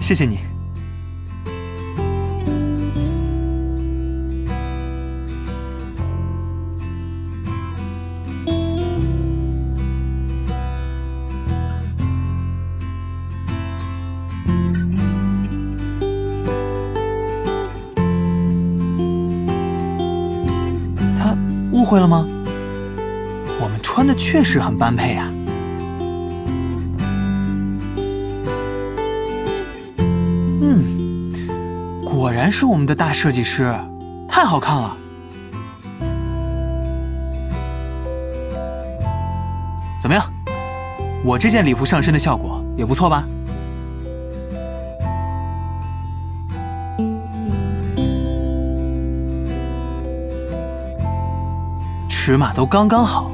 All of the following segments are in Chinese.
谢谢你。他误会了吗？我们穿的确实很般配啊。 果然是我们的大设计师，太好看了。怎么样？我这件礼服上身的效果也不错吧？尺码都刚刚好，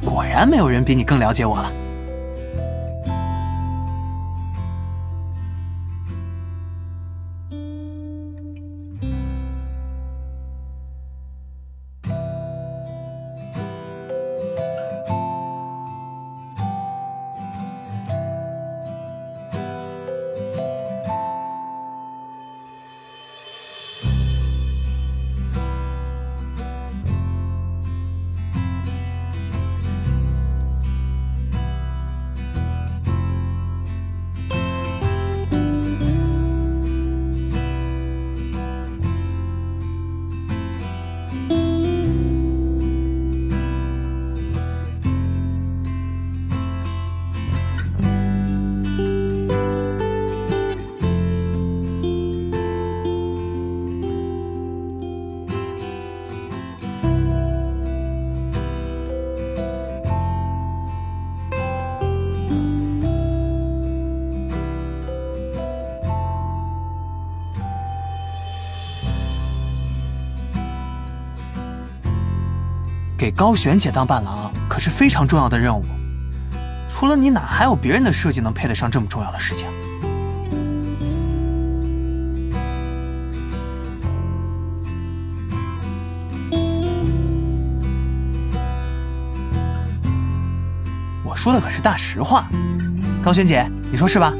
果然没有人比你更了解我了。 给高璇姐当伴郎可是非常重要的任务，除了你，哪还有别人的设计能配得上这么重要的事情？我说的可是大实话，高璇姐，你说是吧？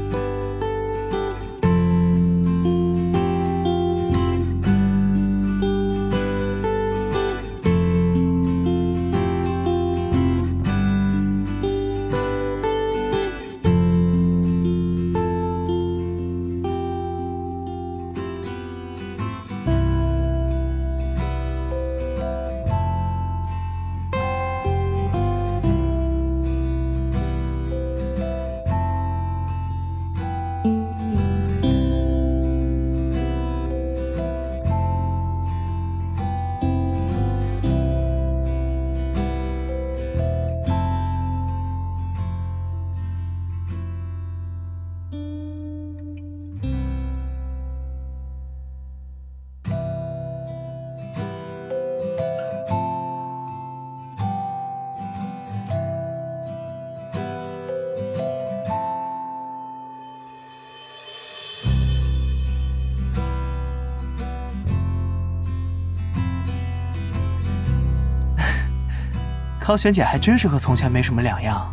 高璇姐还真是和从前没什么两样，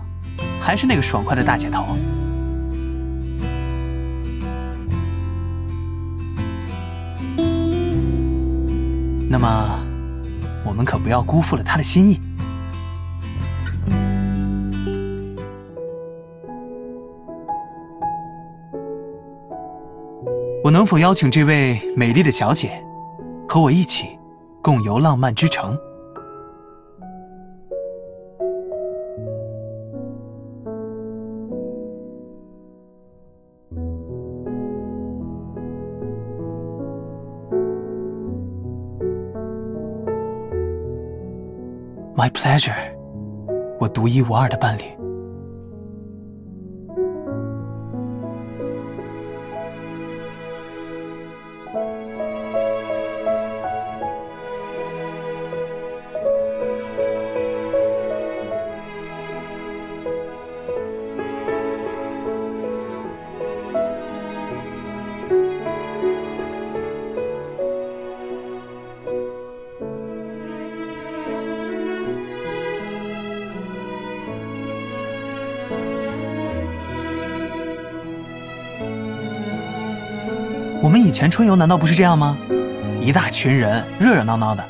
还是那个爽快的大姐头。那么，我们可不要辜负了她的心意。我能否邀请这位美丽的小姐，和我一起共游浪漫之城？ My pleasure， 我独一无二的伴侣。我们以前春游难道不是这样吗？一大群人，热热闹闹的。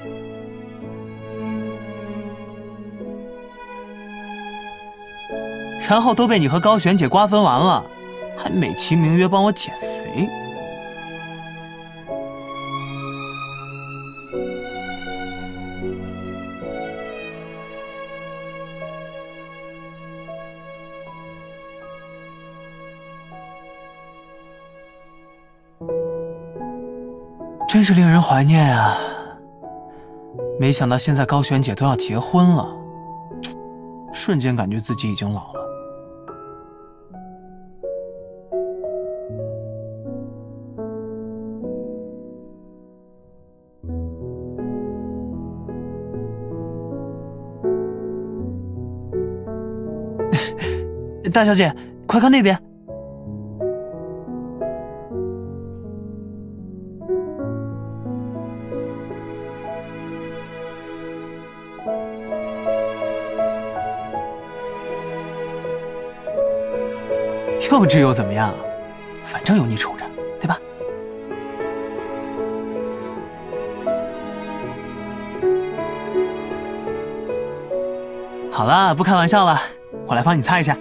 然后都被你和高璇姐瓜分完了，还美其名曰帮我减肥。真是令人怀念啊！没想到现在高璇姐都要结婚了，瞬间感觉自己已经老了。大小姐，快看那边！幼稚又怎么样？反正有你宠着，对吧？好了，不开玩笑了，我来帮你擦一下。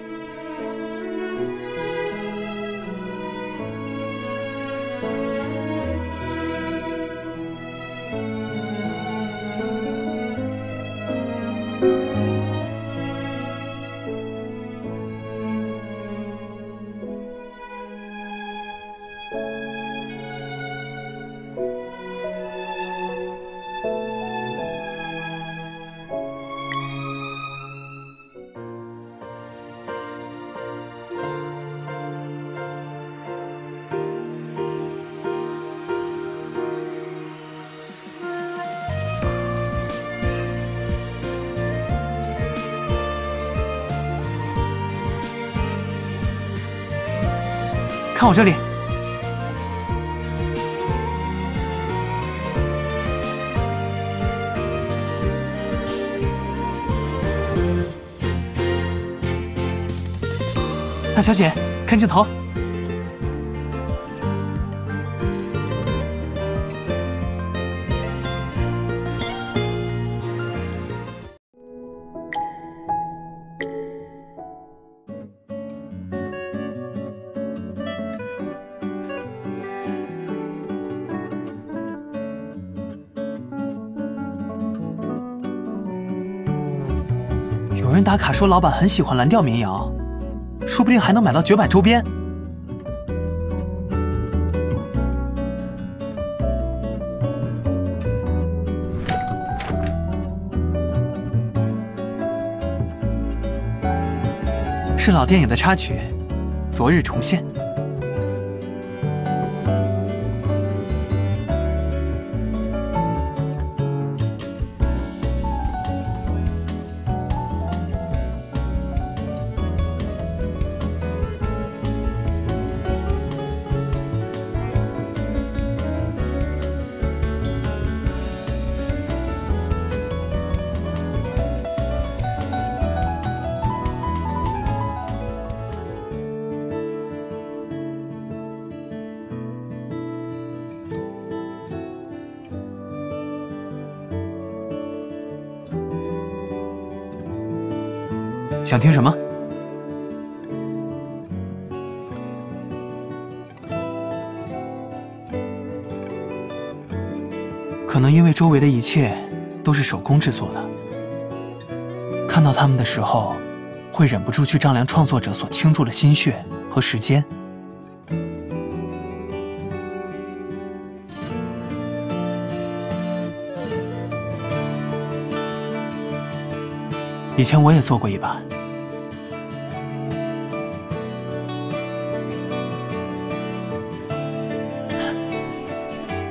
看我这里，大小姐，看镜头。有人打卡说老板很喜欢蓝调民谣，说不定还能买到绝版周边。是老电影的插曲，昨日重现。想听什么？可能因为周围的一切都是手工制作的，看到他们的时候，会忍不住去丈量创作者所倾注的心血和时间。以前我也做过一把。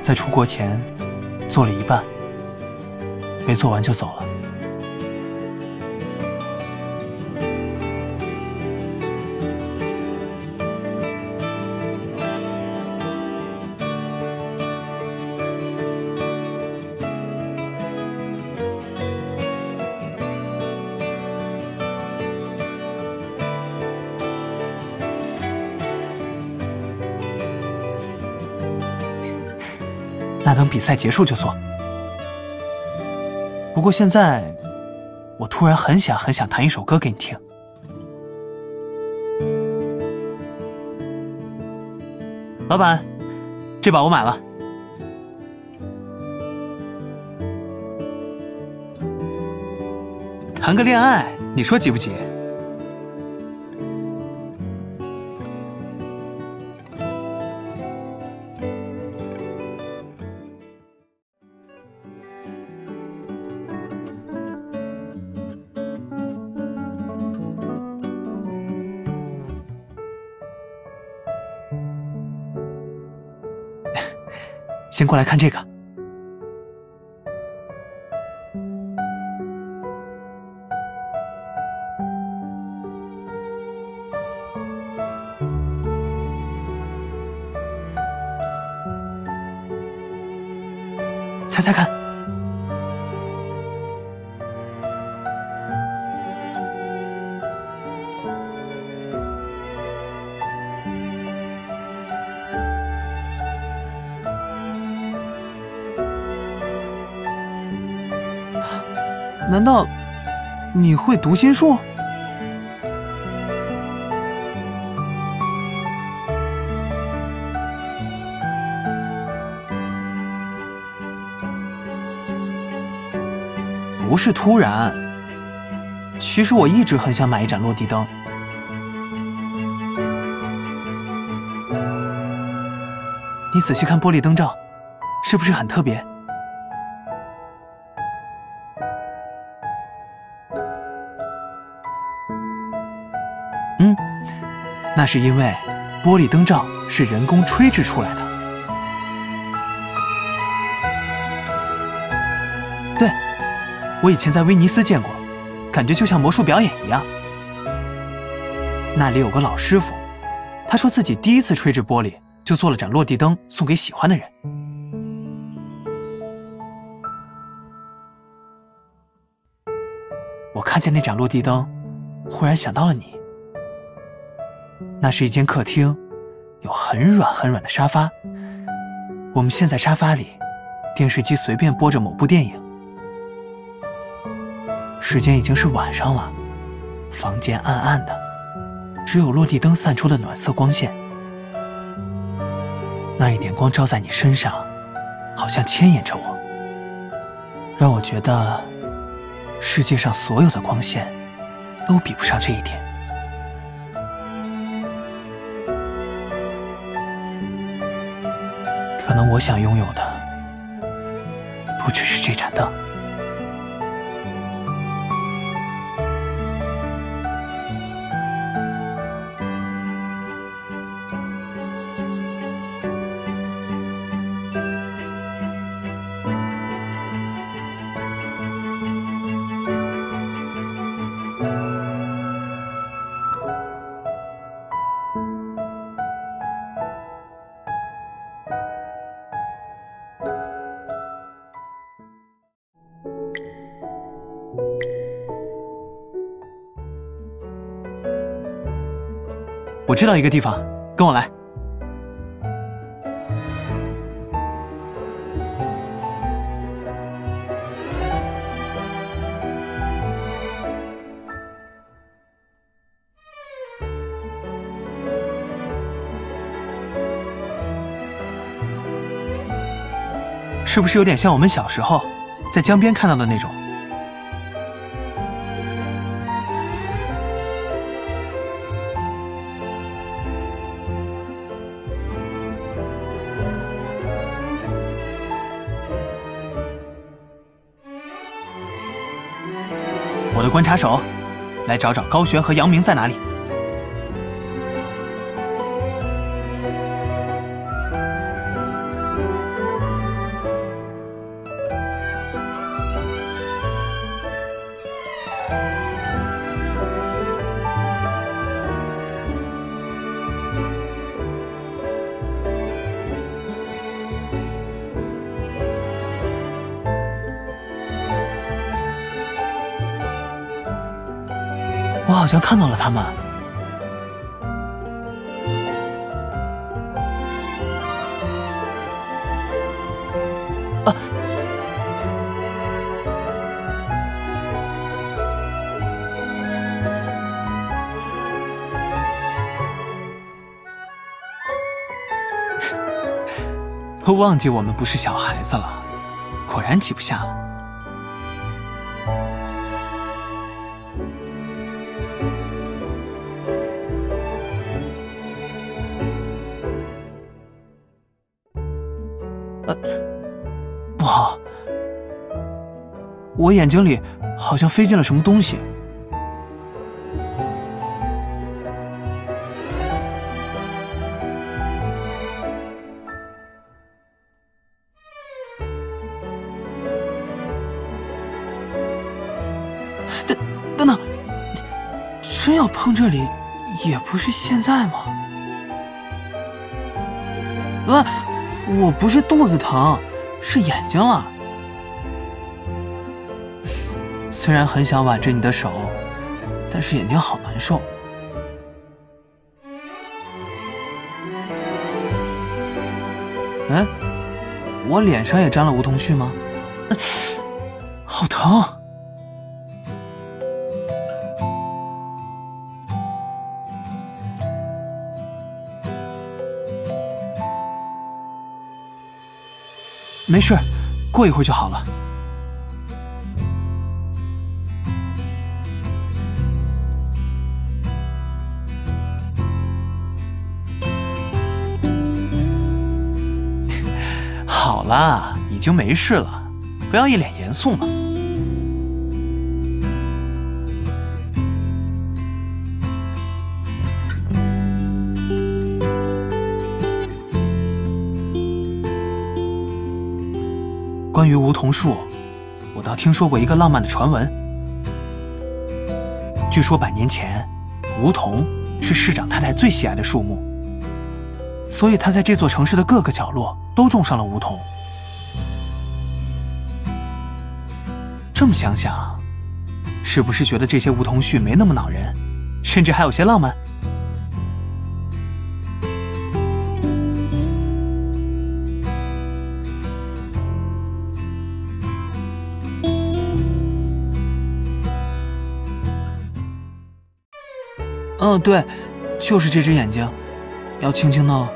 在出国前做了一半，没做完就走了。那等比赛结束就做。不过现在，我突然很想弹一首歌给你听。老板，这把我买了。谈个恋爱，你说急不急？先过来看这个。猜猜看。难道你会读心术？不是突然，其实我一直很想买一盏落地灯。你仔细看玻璃灯罩，是不是很特别？那是因为玻璃灯罩是人工吹制出来的。对，我以前在威尼斯见过，感觉就像魔术表演一样。那里有个老师傅，他说自己第一次吹制玻璃就做了盏落地灯送给喜欢的人。我看见那盏落地灯，忽然想到了你。那是一间客厅，有很软的沙发。我们陷在沙发里，电视机随便播着某部电影。时间已经是晚上了，房间暗暗的，只有落地灯散出的暖色光线。那一点光照在你身上，好像牵引着我，让我觉得世界上所有的光线都比不上这一点。可能我想拥有的不只是这盏灯。我知道一个地方，跟我来。是不是有点像我们小时候在江边看到的那种？我的观察手，来找找高璇和杨明在哪里。我好像看到了他们。都忘记我们不是小孩子了，果然挤不下了。不好，我眼睛里好像飞进了什么东西。等等，真要碰这里，也不是现在吗？我不是肚子疼，是眼睛了。虽然很想挽着你的手，但是眼睛好难受。嗯，我脸上也沾了梧桐絮吗？好疼！没事，过一会儿就好了。好啦，已经没事了，不要一脸严肃嘛。关于梧桐树，我倒听说过一个浪漫的传闻。据说100年前，梧桐是市长太太最喜爱的树木，所以她在这座城市的各个角落都种上了梧桐。这么想想，是不是觉得这些梧桐絮没那么恼人，甚至还有些浪漫？嗯，对，就是这只眼睛，要轻轻的。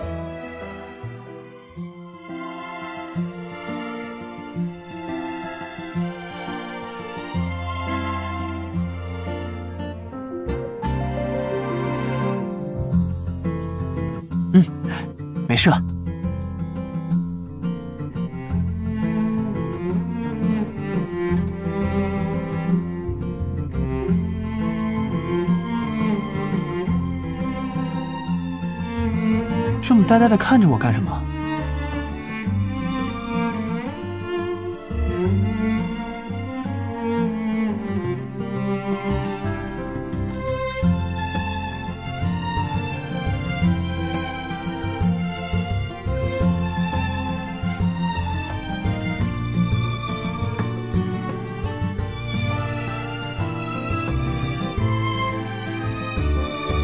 没事了。这么呆呆的看着我干什么？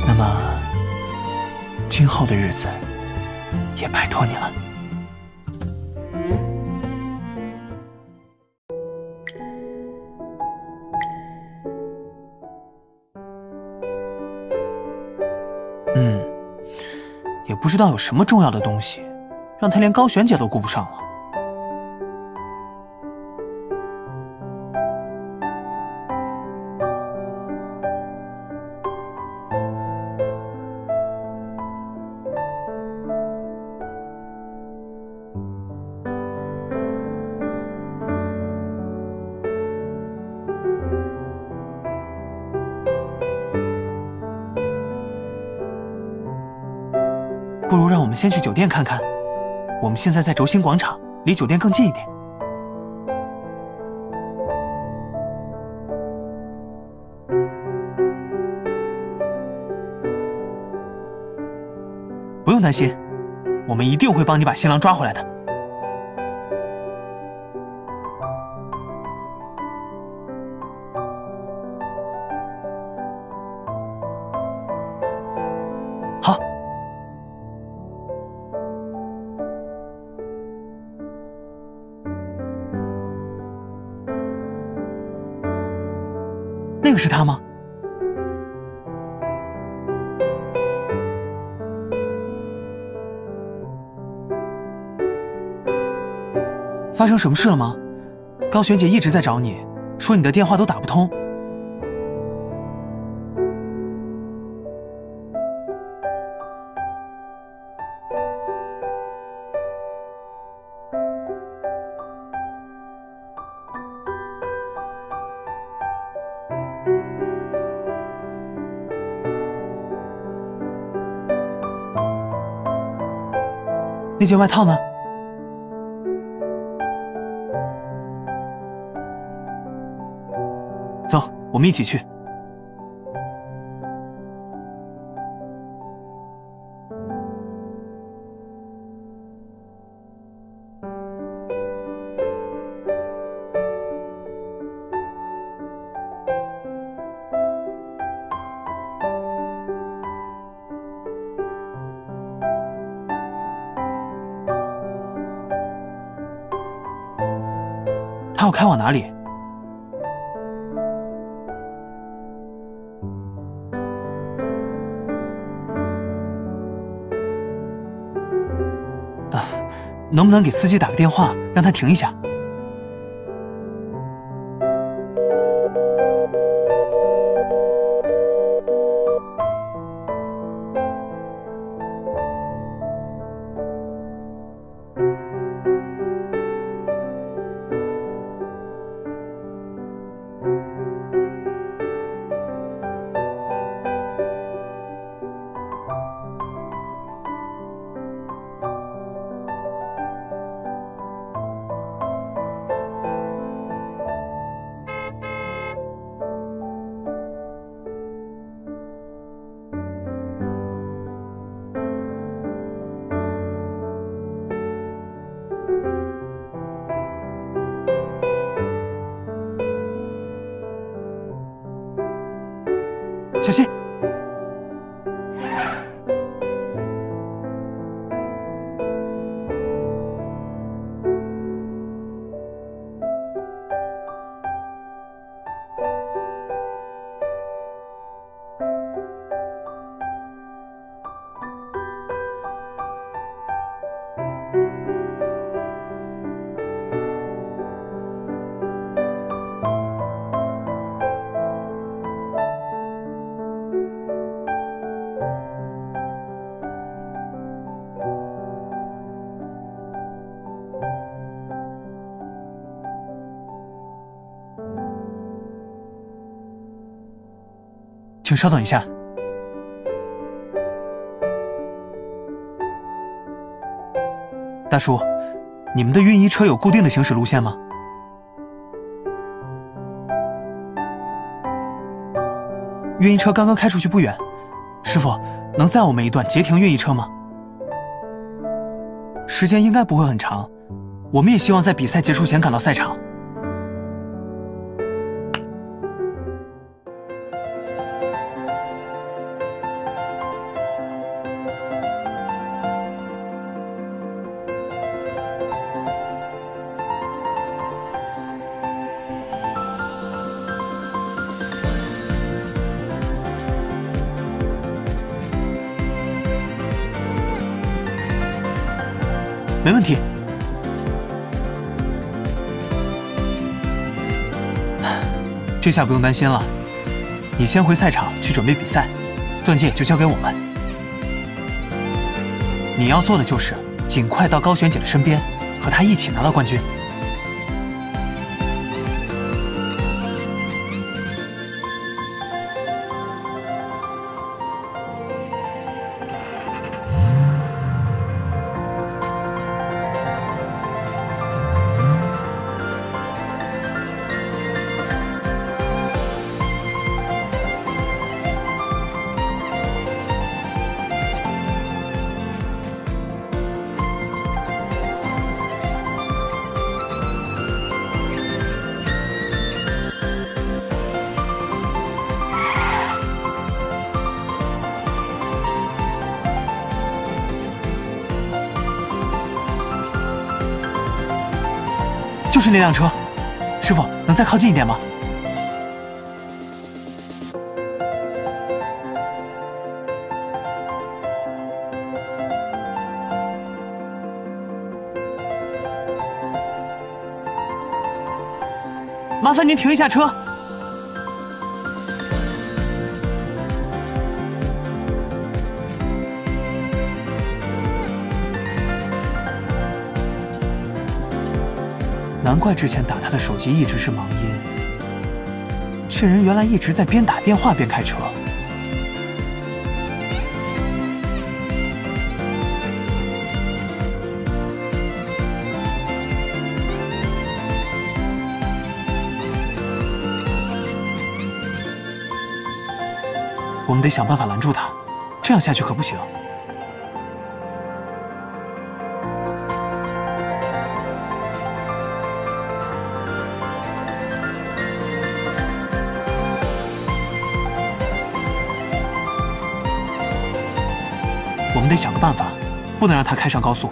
那么，今后的日子也拜托你了。也不知道有什么重要的东西，让他连高璇姐都顾不上了。不如让我们先去酒店看看。我们现在在轴心广场，离酒店更近一点。不用担心，我们一定会帮你把新郎抓回来的。好。那个是他吗？发生什么事了吗？高璇姐一直在找你，说你的电话都打不通。那件外套呢？走，我们一起去。他要开往哪里？能不能给司机打个电话，让他停一下？小心！请稍等一下。大叔，你们的运衣车有固定的行驶路线吗？运衣车刚刚开出去不远，师傅，能载我们一段截停运衣车吗？时间应该不会很长，我们也希望在比赛结束前赶到赛场。没问题。这下不用担心了，你先回赛场去准备比赛，钻戒就交给我们。你要做的就是尽快到高璇姐的身边，和她一起拿到冠军。就是那辆车，师傅，能再靠近一点吗？麻烦您停一下车。难怪之前打他的手机一直是忙音，这人原来一直在边打电话边开车。我们得想办法拦住他，这样下去可不行。我们得想个办法，不能让他开上高速。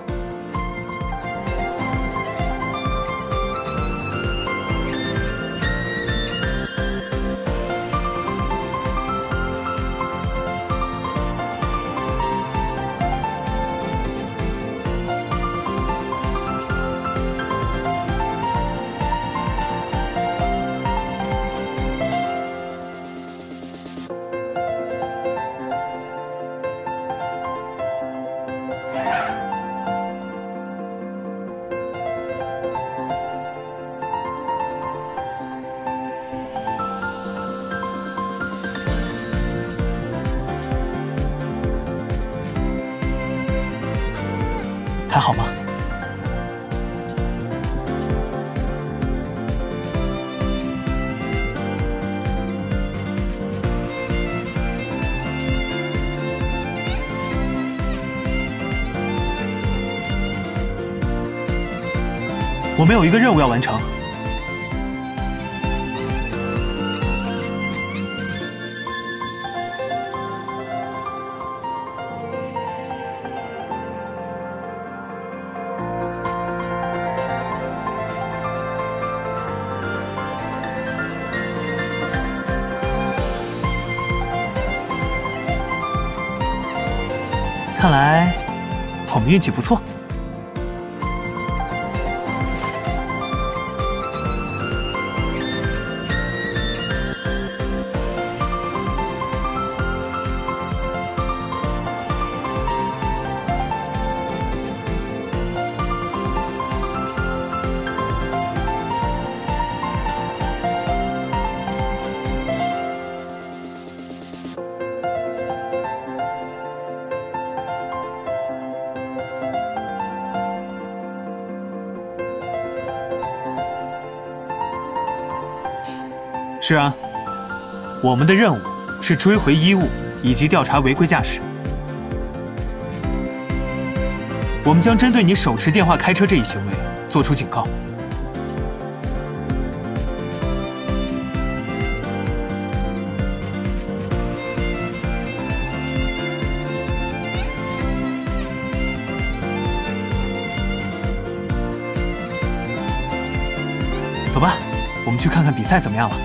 还好吗？我们有一个任务要完成。看来我们运气不错。是啊，我们的任务是追回衣物以及调查违规驾驶。我们将针对你手持电话开车这一行为作出警告。走吧，我们去看看比赛怎么样了。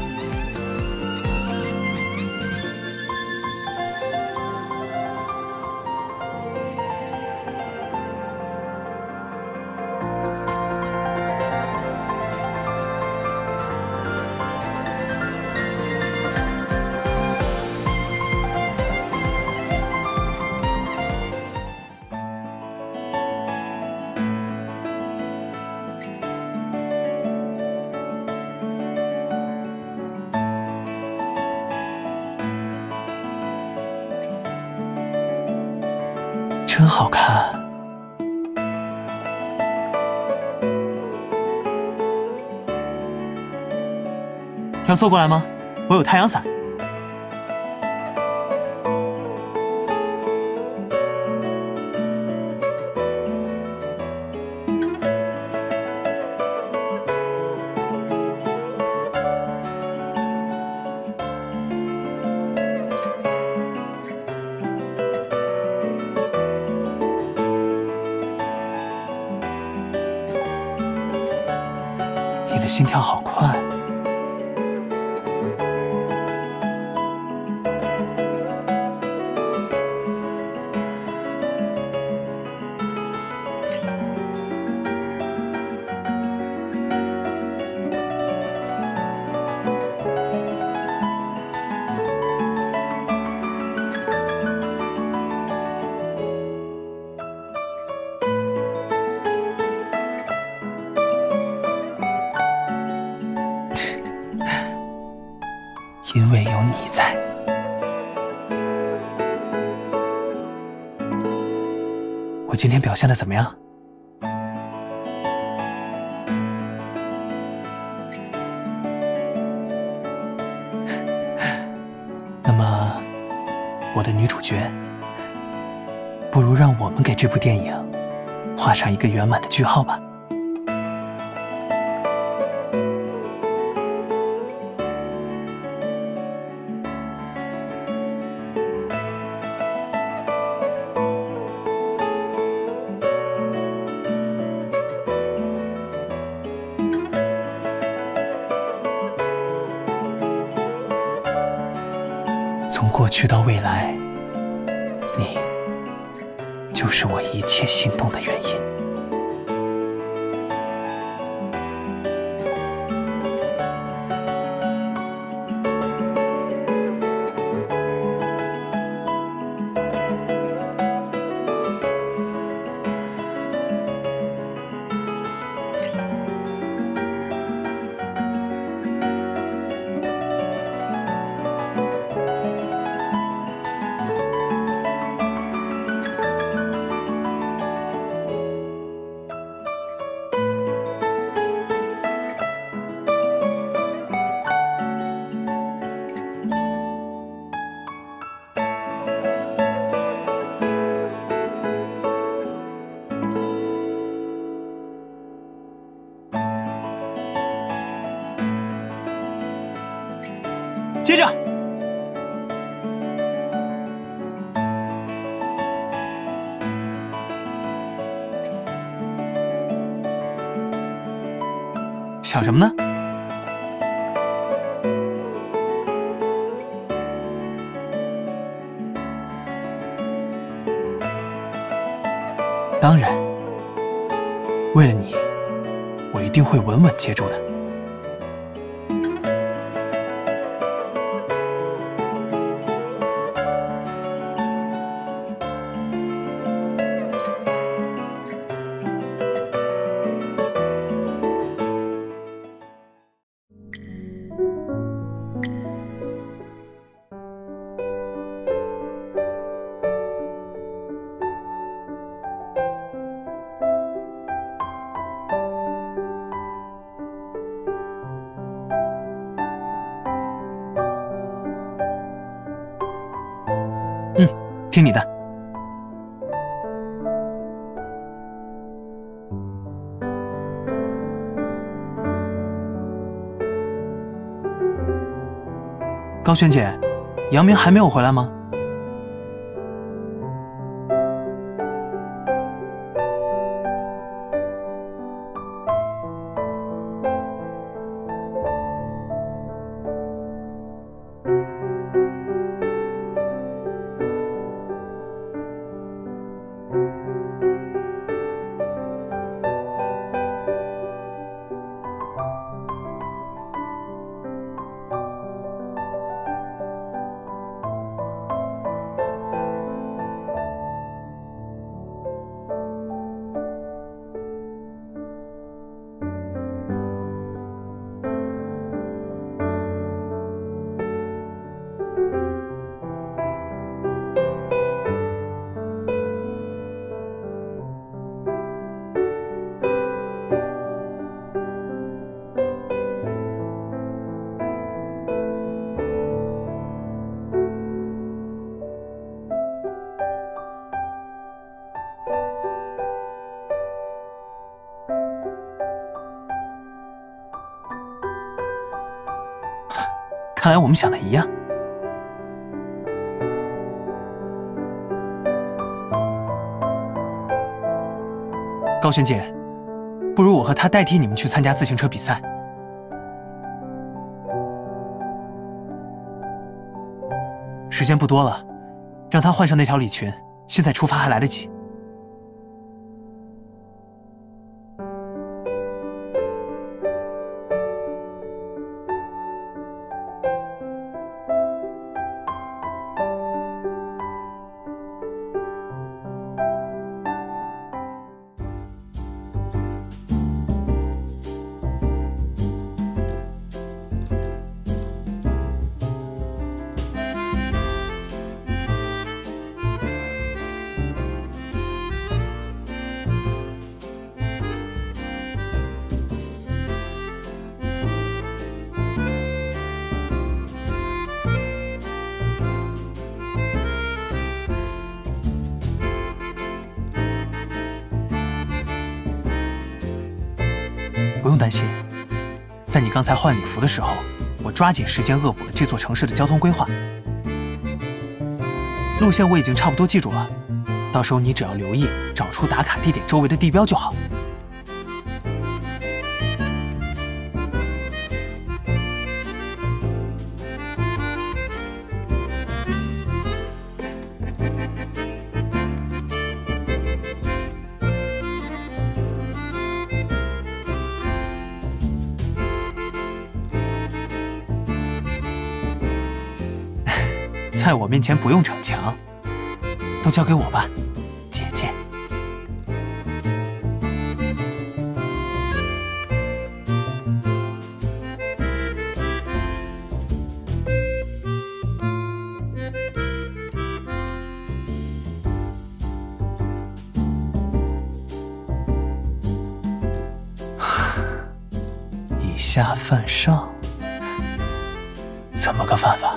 真好看。要坐过来吗？我有太阳伞。你的心跳好快。因为有你在。我今天表现得怎么样？那么，我的女主角，不如让我们给这部电影画上一个圆满的句号吧。从过去到未来，你就是我一切心动的原因。接着，想什么呢？当然，为了你，我一定会稳稳接住的。听你的。高璇姐，杨明还没有回来吗？看来我们想的一样。高璇姐，不如我和她代替你们去参加自行车比赛。时间不多了，让她换上那条礼裙，现在出发还来得及。在你刚才换礼服的时候，我抓紧时间恶补了这座城市的交通规划。路线我已经差不多记住了，到时候你只要留意找出打卡地点周围的地标就好。在我面前不用逞强，都交给我吧，姐姐。以下犯上，怎么个犯法？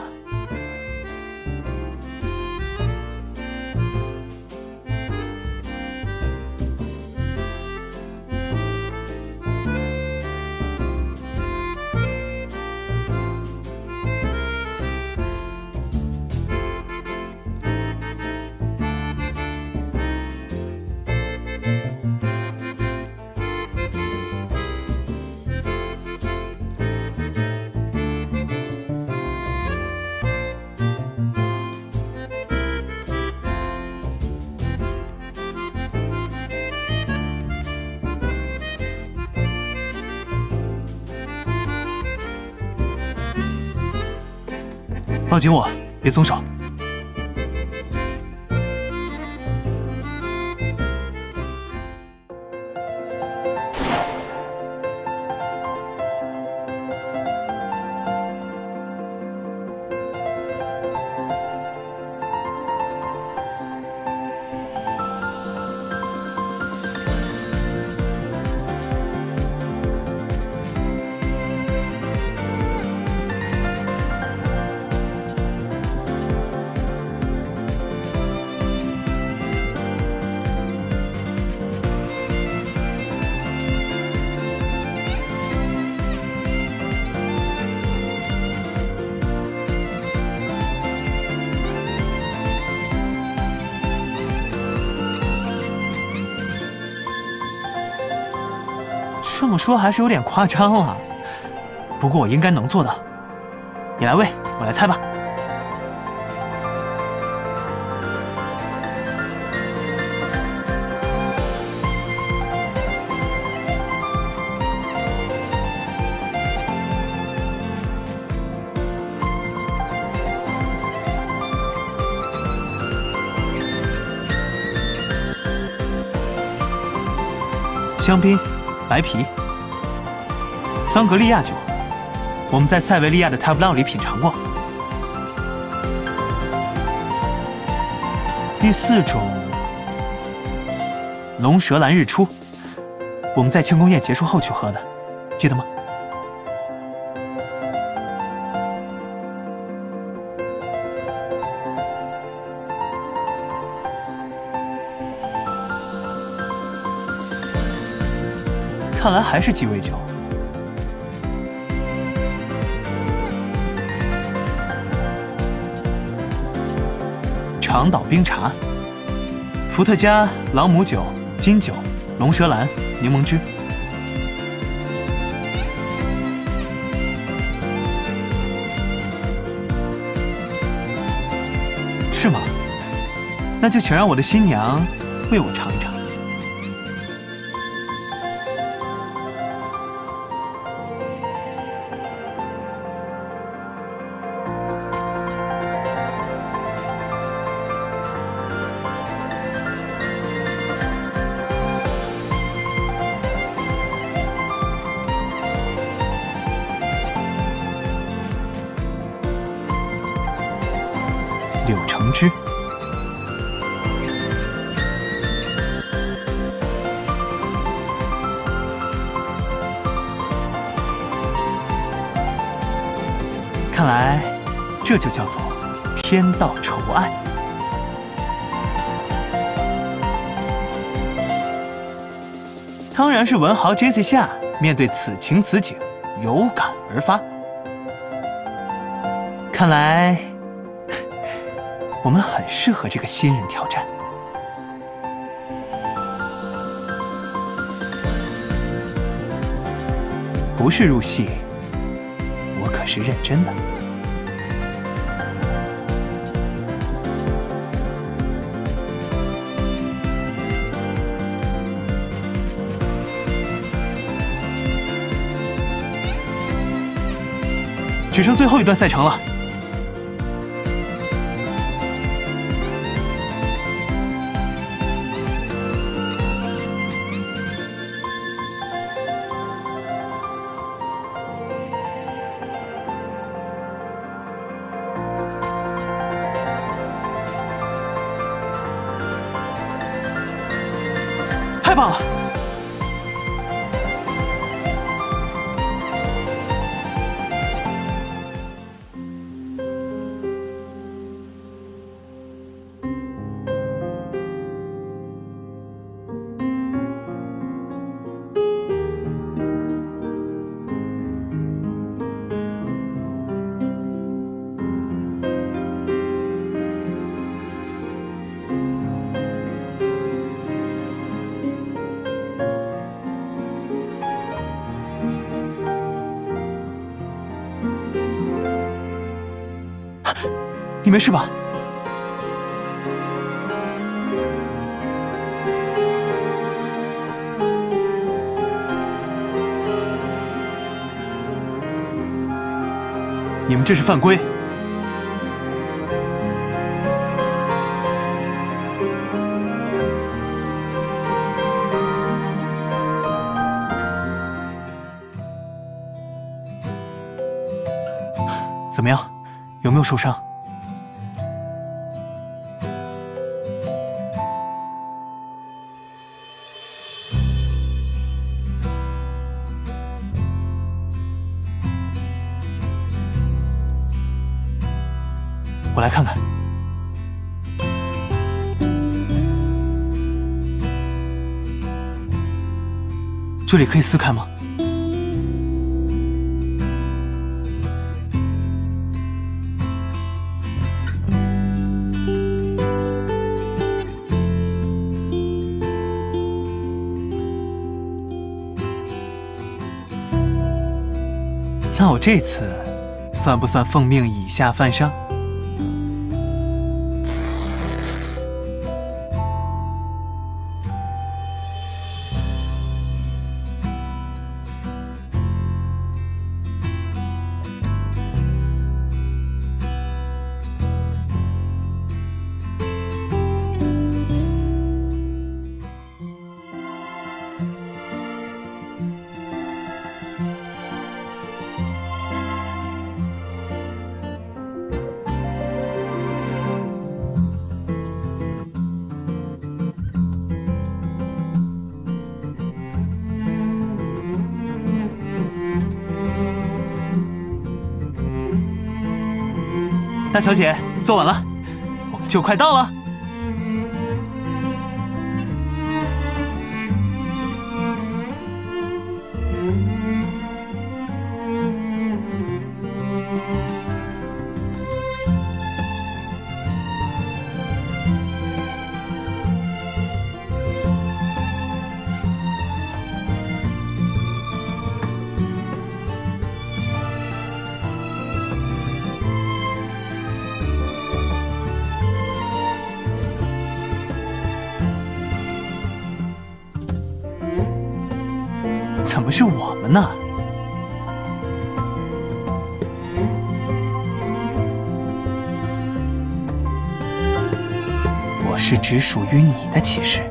抱紧我，别松手。这么说还是有点夸张了，不过我应该能做到。你来喂，我来猜吧。香槟。白啤，桑格利亚酒，我们在塞维利亚的泰布朗里品尝过。第4种，龙舌兰日出，我们在庆功宴结束后去喝的，记得吗？看来还是鸡尾酒。长岛冰茶、伏特加、朗姆酒、金酒、龙舌兰、柠檬汁。是吗？那就请让我的新娘为我尝一尝。柳橙汁，看来这就叫做天道酬爱。当然是文豪 J.C. 夏面对此情此景，有感而发。看来我们很适合这个新人挑战。不是入戏，我可是认真的。只剩最后一段赛程了。太棒了！你没事吧？你们这是犯规！怎么样？有没有受伤？我来看看。这里可以撕开吗？那我这次算不算奉命以下犯上？大小姐，坐稳了，我们就快到了。怎么是我们呢？我是只属于你的骑士。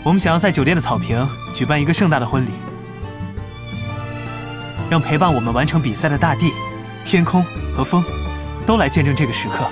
我们想要在酒店的草坪举办一个盛大的婚礼，让陪伴我们完成比赛的大地、天空和风，都来见证这个时刻。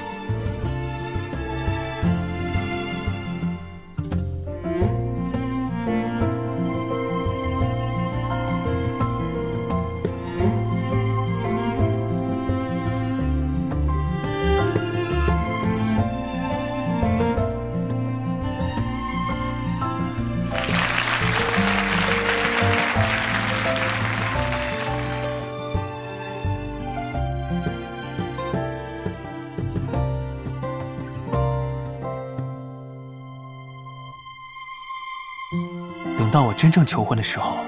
等到我真正求婚的时候，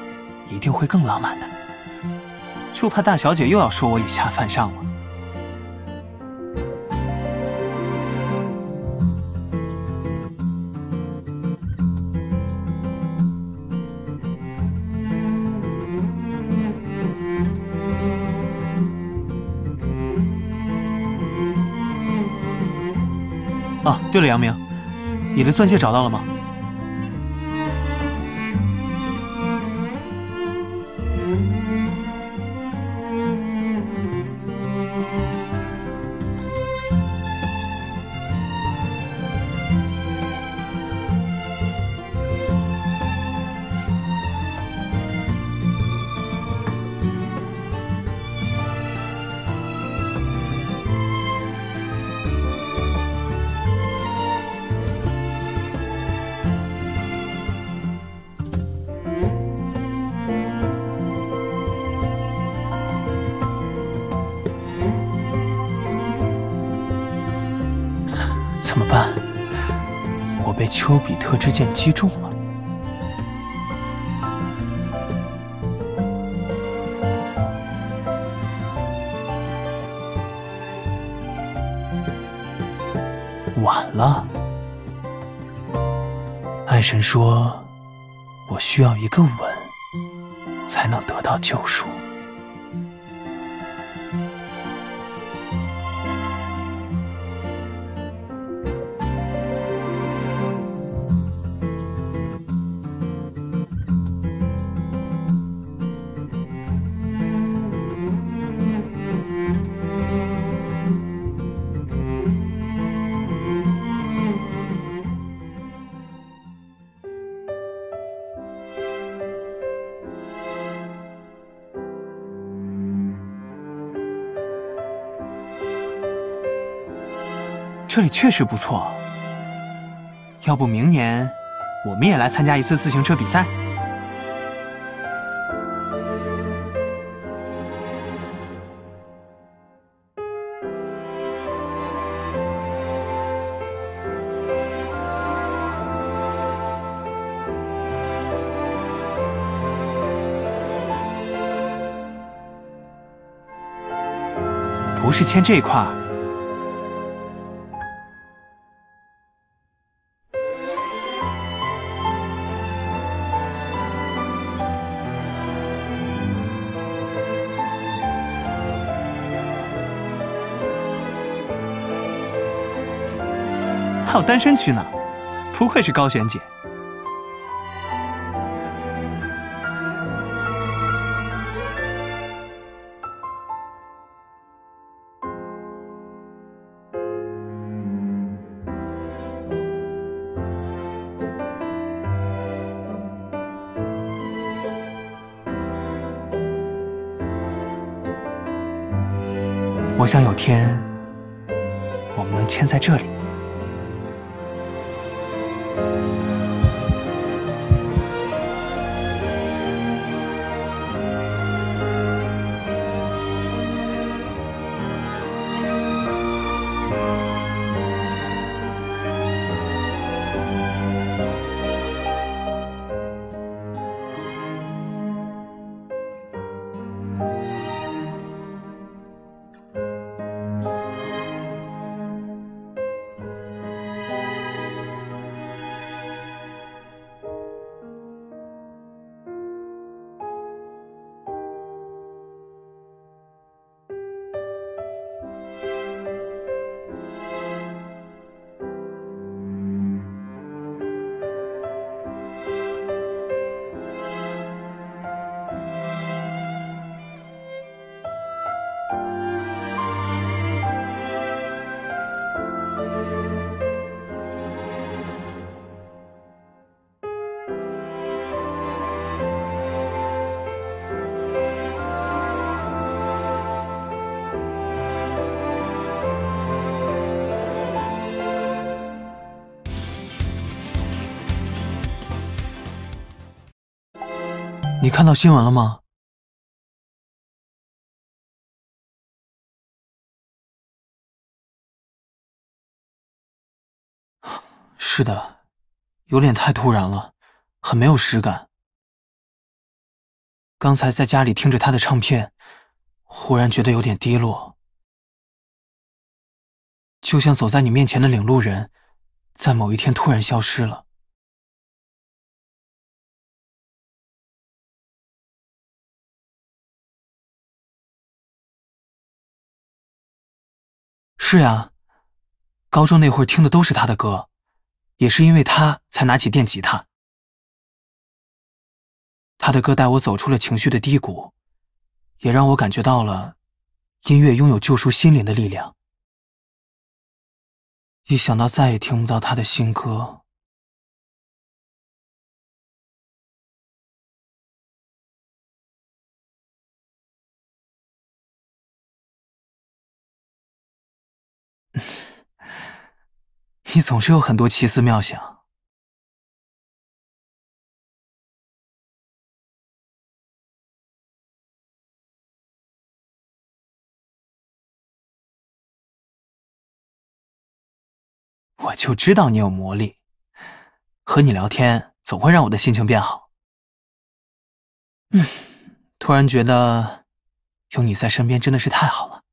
一定会更浪漫的。就怕大小姐又要说我以下犯上了。哦，对了，杨明，你的钻戒找到了吗？怎么办？我被丘比特之箭击中了。晚了。爱神说，我需要一个吻，才能得到救赎。这里确实不错，要不明年我们也来参加一次自行车比赛？不是签这块儿。还有单身区呢，不愧是高璇姐。我想有天我们能签在这里。你看到新闻了吗？是的，有点太突然了，很没有实感。刚才在家里听着他的唱片，忽然觉得有点低落，就像走在你面前的领路人，在某一天突然消失了。是呀，高中那会儿听的都是他的歌，也是因为他才拿起电吉他。他的歌带我走出了情绪的低谷，也让我感觉到了音乐拥有救赎心灵的力量。一想到再也听不到他的新歌，你总是有很多奇思妙想。我就知道你有魔力，和你聊天总会让我的心情变好。突然觉得有你在身边真的是太好了。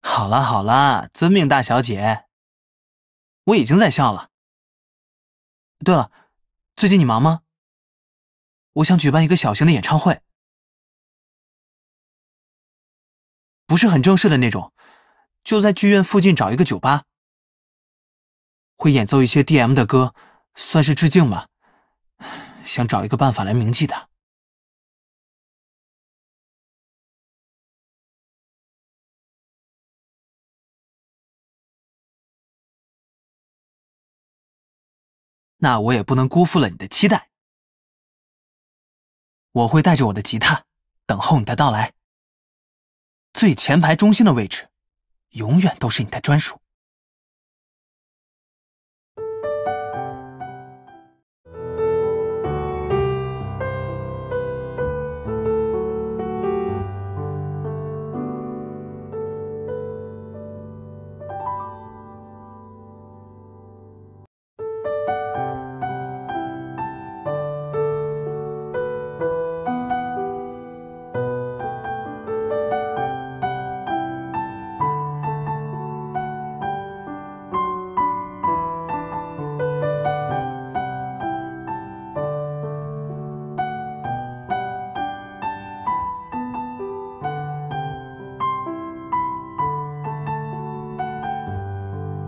好啦好啦，遵命大小姐，我已经在笑了。对了，最近你忙吗？我想举办一个小型的演唱会，不是很正式的那种，就在剧院附近找一个酒吧，会演奏一些 DM 的歌，算是致敬吧。想找一个办法来铭记他。那我也不能辜负了你的期待。我会带着我的吉他，等候你的到来。最前排中心的位置，永远都是你的专属。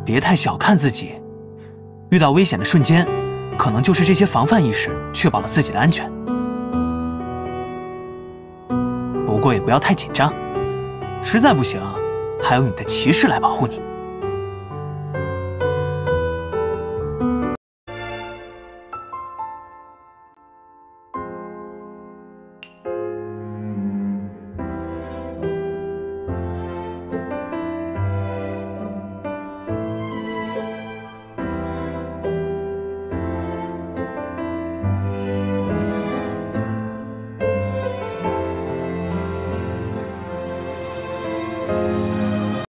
别太小看自己，遇到危险的瞬间，可能就是这些防范意识确保了自己的安全。不过也不要太紧张，实在不行，还有你的骑士来保护你。